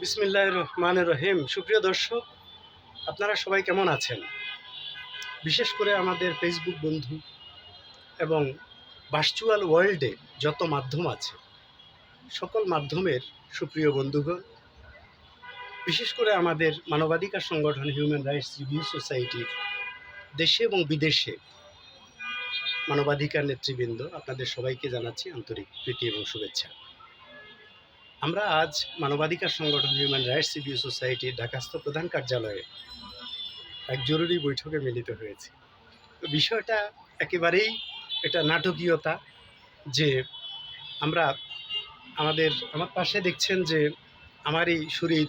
বিসমিল্লাহির রহমানির রহিম। সুপ্রিয় দর্শক, আপনারা সবাই কেমন আছেন? বিশেষ করে আমাদের ফেসবুক বন্ধু এবং ভার্চুয়াল ওয়ার্ল্ডে যত মাধ্যম আছে, সকল মাধ্যমের সুপ্রিয় বন্ধুগণ, বিশেষ করে আমাদের মানবাধিকার সংগঠন হিউম্যান রাইটস রিভিউ সোসাইটির দেশে এবং বিদেশে মানবাধিকার নেতৃবৃন্দ, আপনাদের সবাইকে জানাচ্ছি আন্তরিক প্রীতি এবং শুভেচ্ছা। আমরা আজ মানবাধিকার সংগঠন হিউম্যান রাইটস রিভিউ সোসাইটির ঢাকাস্থ প্রধান কার্যালয়ে এক জরুরি বৈঠকে মিলিত হয়েছে। তো বিষয়টা একেবারেই এটা নাটকীয়তা যে আমরা আমার পাশে দেখছেন যে আমারই শরীর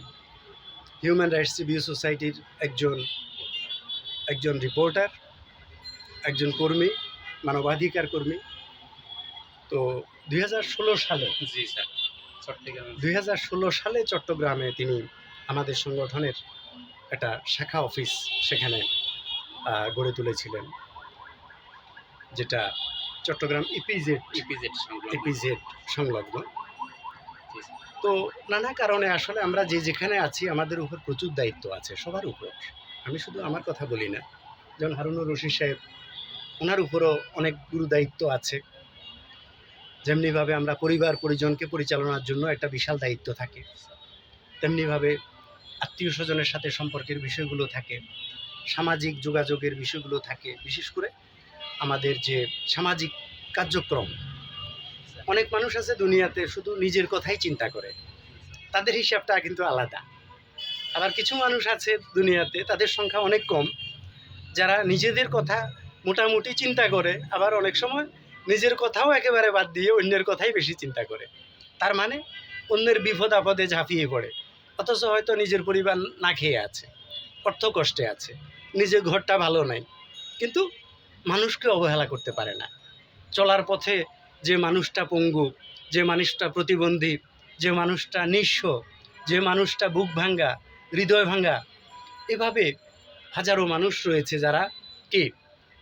হিউম্যান রাইটস রিভিউ সোসাইটির একজন রিপোর্টার, একজন কর্মী, মানবাধিকার কর্মী। তো 2016 সালে জি স্যার, 2016 সালে চট্টগ্রামে তিনি আমাদের সংগঠনের একটা শাখা অফিস সেখানে গড়ে তুলেছিলেন, যেটা চট্টগ্রাম ইপিজেড সংলগ্ন। তো নানা কারণে আসলে আমরা যেখানে আছি আমাদের উপর প্রচুর দায়িত্ব আছে, সবার উপর। আমি শুধু আমার কথা বলি না, যেমন হারুনুর রশিদ সাহেব, ওনার উপরও অনেক গুরু দায়িত্ব আছে। যেমনিভাবে আমরা পরিবার পরিজনকে পরিচালনার জন্য একটা বিশাল দায়িত্ব থাকে, তেমনিভাবে আত্মীয় স্বজনের সাথে সম্পর্কের বিষয়গুলো থাকে, সামাজিক যোগাযোগের বিষয়গুলো থাকে। বিশেষ করে আমাদের যে সামাজিক কার্যক্রম, অনেক মানুষ আছে দুনিয়াতে শুধু নিজের কথাই চিন্তা করে, তাদের হিসাবটা কিন্তু আলাদা। আবার কিছু মানুষ আছে দুনিয়াতে, তাদের সংখ্যা অনেক কম, যারা নিজেদের কথা মোটামুটি চিন্তা করে, আবার অনেক সময় নিজের কথাও একেবারে বাদ দিয়ে অন্যের কথাই বেশি চিন্তা করে। তার মানে অন্যের বিপদ আপদে ঝাঁপিয়ে পড়ে, অথচ হয়তো নিজের পরিবার না খেয়ে আছে, অর্থ কষ্টে আছে, নিজের ঘরটা ভালো নাই, কিন্তু মানুষকে অবহেলা করতে পারে না। চলার পথে যে মানুষটা পঙ্গু, যে মানুষটা প্রতিবন্ধী, যে মানুষটা নিঃস্ব, যে মানুষটা বুক ভাঙ্গা, হৃদয় ভাঙ্গা, এভাবে হাজারো মানুষ রয়েছে যারা কি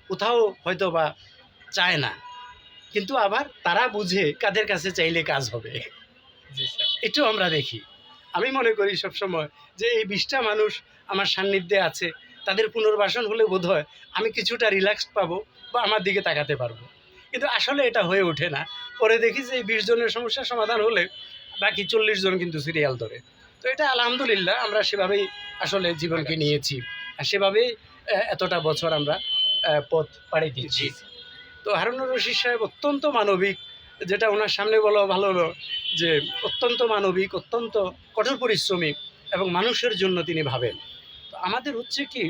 কোথাও হয়তো বা চায় না, কিন্তু আবার তারা বুঝে কাদের কাছে চাইলে কাজ হবে। জি স্যার, এটাও আমরা দেখি। আমি মনে করি সবসময় যে এই 20টা মানুষ আমার সান্নিধ্যে আছে, তাদের পুনর্বাসন হলে বোধহয় আমি কিছুটা রিল্যাক্স পাবো বা আমার দিকে তাকাতে পারবো, কিন্তু আসলে এটা হয়ে ওঠে না। পরে দেখি যে এই 20 জনের সমস্যার সমাধান হলে বাকি 40 জন কিন্তু সিরিয়াল ধরে। তো এটা আলহামদুলিল্লাহ আমরা সেভাবেই আসলে জীবনকে নিয়েছি, আর সেভাবেই এতটা বছর আমরা পথ পাড়ি দিচ্ছি। তো হারুনুর রশিদ সাহেব অত্যন্ত মানবিক, যেটা ওনার সামনে বলা ভালো হলো যে অত্যন্ত মানবিক, অত্যন্ত কঠোর পরিশ্রমী এবং মানুষের জন্য তিনি ভাবেন। তো আমাদের হচ্ছে কি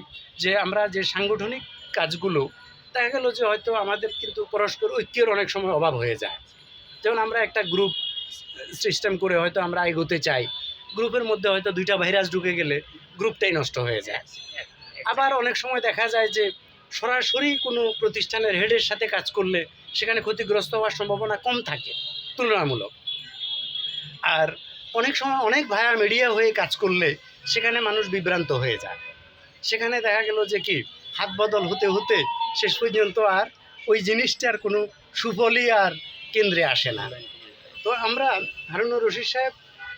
যে আমরা যে সাংগঠনিক কাজগুলো, দেখা গেল যে হয়তো আমাদের কিন্তু পরস্পর ঐক্যের অনেক সময় অভাব হয়ে যায়। যেমন আমরা একটা গ্রুপ সিস্টেম করে হয়তো আমরা এগোতে চাই, গ্রুপের মধ্যে হয়তো 2টা ভাইরাস ঢুকে গেলে গ্রুপটাই নষ্ট হয়ে যায়। আবার অনেক সময় দেখা যায় যে সরাসরি কোনো প্রতিষ্ঠানের হেডের সাথে কাজ করলে সেখানে ক্ষতিগ্রস্ত হওয়ার সম্ভাবনা কম থাকে তুলনামূলক। আর অনেক সময় অনেক ভায়া মিডিয়া হয়ে কাজ করলে সেখানে মানুষ বিভ্রান্ত হয়ে যায়। সেখানে দেখা গেল যে কি হাত বদল হতে হতে শেষ পর্যন্ত আর ওই জিনিসটার কোনো সুফলই আর কেন্দ্রে আসে না। তো আমরা হারুনুর রশিদ সাহেব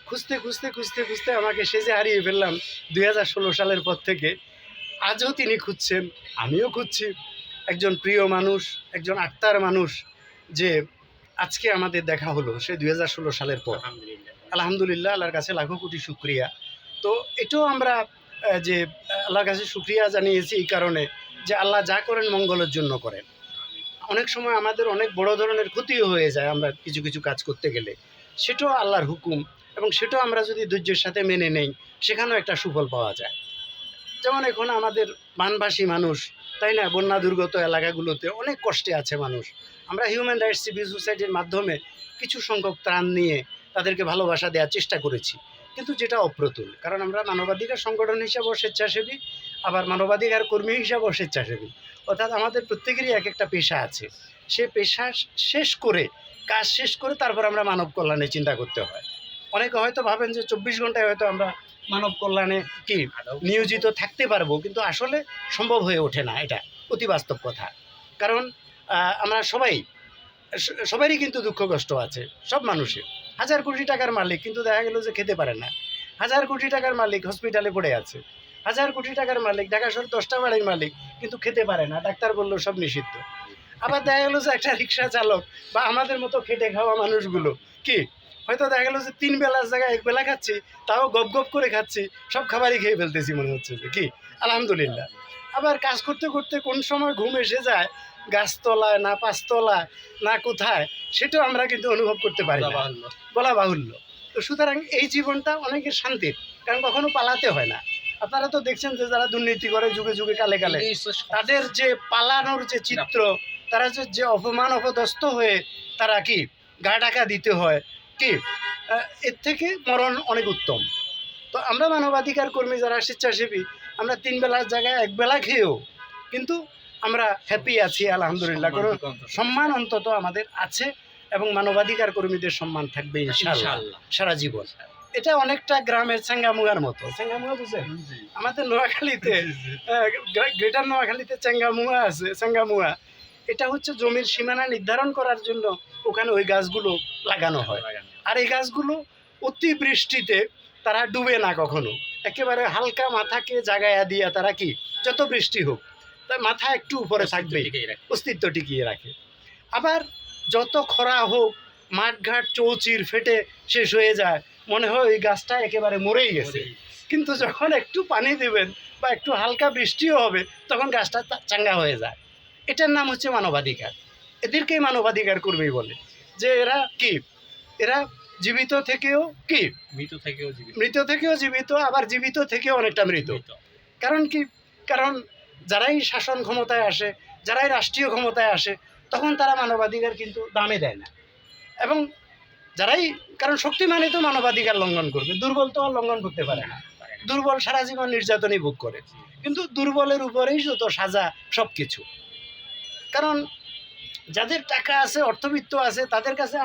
খুঁজতে খুঁজতে খুঁজতে খুঁজতে আমাকে সেজে হারিয়ে ফেললাম 2016 সালের পর থেকে। আজও তিনি খুঁজছেন, আমিও খুঁজছি একজন প্রিয় মানুষ, একজন আত্মার মানুষ, যে আজকে আমাদের দেখা হলো সে 2016 সালের পর। আলহামদুলিল্লাহ, আল্লাহর কাছে লাখো কোটি শুক্রিয়া। তো এটাও আমরা যে আল্লাহর কাছে শুক্রিয়া জানিয়েছি এই কারণে যে আল্লাহ যা করেন মঙ্গলের জন্য করেন। অনেক সময় আমাদের অনেক বড় ধরনের ক্ষতিও হয়ে যায় আমরা কিছু কিছু কাজ করতে গেলে, সেটাও আল্লাহর হুকুম, এবং সেটাও আমরা যদি ধৈর্যের সাথে মেনে নেই সেখানেও একটা সুফল পাওয়া যায়। যেমন এখন আমাদের বানভাসী মানুষ, তাই না, বন্যা দুর্গত এলাকাগুলোতে অনেক কষ্টে আছে মানুষ। আমরা হিউম্যান রাইটস সিভিল সোসাইটির মাধ্যমে কিছু সংখ্যক ত্রাণ নিয়ে তাদেরকে ভালোবাসা দেওয়ার চেষ্টা করেছি, কিন্তু যেটা অপ্রতুল, কারণ আমরা মানবাধিকার সংগঠন হিসাবেও স্বেচ্ছাসেবী, আবার মানবাধিকার কর্মী হিসাবেও স্বেচ্ছাসেবী। অর্থাৎ আমাদের প্রত্যেকেরই এক একটা পেশা আছে, সে পেশা কাজ শেষ করে তারপর আমরা মানব কল্যাণে চিন্তা করতে হয়। অনেকে হয়তো ভাবেন যে 24 ঘন্টায় হয়তো আমরা মানব কল্যাণে কি নিয়োজিত থাকতে পারবো, কিন্তু আসলে সম্ভব হয়ে ওঠে না, এটা অতি বাস্তব কথা। কারণ আমরা সবারই কিন্তু দুঃখ কষ্ট আছে, সব মানুষের। 1000 কোটি টাকার মালিক, কিন্তু দেখা গেল যে খেতে পারে না। হাজার কোটি টাকার মালিক হসপিটালে পড়ে আছে, হাজার কোটি টাকার মালিক ঢাকা শহর 10টা বাড়ির মালিক, কিন্তু খেতে পারে না, ডাক্তার বললো সব নিষিদ্ধ। আবার দেখা গেলো যে একটা রিক্সা চালক বা আমাদের মতো খেটে খাওয়া মানুষগুলো কি হয়তো দেখা গেলো যে 3 বেলার জায়গায় 1 বেলা খাচ্ছি, তাও গপ গপ করে খাচ্ছি, সব খাবারই খেয়ে ফেলতেছি মনে হচ্ছে যে কি আলহামদুলিল্লাহ। আবার কাজ করতে করতে কোন সময় ঘুম এসে যায় গাছতলায় না পাঁচতলায় না কোথায়, সেটাও আমরা কিন্তু অনুভব করতে পারি না, বলা বাহুল্য। তো সুতরাং এই জীবনটা অনেকের শান্তির, কারণ কখনো পালাতে হয় না। আপনারা তো দেখছেন যে যারা দুর্নীতি করে যুগে যুগে কালে কালে, তাদের যে পালানোর যে চিত্র, তারা যে অপমান অপদস্থ হয়ে তারা কি গা ঢাকা দিতে হয় কি, এর থেকে মরণ অনেক উত্তম। তো আমরা মানবাধিকার কর্মী যারা স্বেচ্ছাসেবী, আমরা 3 বেলার জায়গায় 1 বেলা খেয়েও কিন্তু আমরা হ্যাপি আছি আলহামদুলিল্লাহ। কোনো সম্মান অন্তত আমাদের আছে, এবং মানবাধিকার কর্মীদের সম্মান থাকবে ইনশাআল্লাহ সারা জীবন। এটা অনেকটা গ্রামের চেঙ্গামুয়ার মতো। চেঙ্গামুয়া বুঝছেন? আমাদের নোয়াখালীতে, গ্রেটার নোয়াখালীতে চেঙ্গামুয়া আছে। চেঙ্গামুয়া এটা হচ্ছে জমির সীমানা নির্ধারণ করার জন্য ওখানে ওই গাছগুলো লাগানো হয়। আর এই গাছগুলো অতি বৃষ্টিতে তারা ডুবে না কখনো, একেবারে হালকা মাথাকে জাগায়া দিয়া তারা কি যত বৃষ্টি হোক তার মাথা একটু উপরে থাকবে, অস্তিত্ব টিকিয়ে রাখে। আবার যত খরা হোক, মাঠঘাট চৌচির ফেটে শেষ হয়ে যায়, মনে হয় ওই গাছটা একেবারে মরেই গেছে, কিন্তু যখন একটু পানি দেবেন বা একটু হালকা বৃষ্টিও হবে, তখন গাছটা চাঙ্গা হয়ে যায়। এটার নাম হচ্ছে মানবাধিকার। এদেরকেই মানবাধিকার কর্মী বলে, যে এরা কি, এরা জীবিত থেকেও কি মৃত থেকেও জীবিত, আবার জীবিত থেকেও অনেকটা মৃত। কারণ কি, কারণ যারাই শাসন ক্ষমতায় আসে, যারাই রাষ্ট্রীয় ক্ষমতায় আসে, তখন তারা মানবাধিকার কিন্তু দামে দেয় না। এবং যারাই, কারণ শক্তিমানই তো মানবাধিকার লঙ্ঘন করবে, দুর্বল তো আর লঙ্ঘন করতে পারে না। দুর্বল সারা জীবন নির্যাতনই ভোগ করে, কিন্তু দুর্বলের উপরেই যত সাজা সব কিছু। কারণ যাদের টাকা আছে, অর্থবিত্ত আছে, তাদের কাছে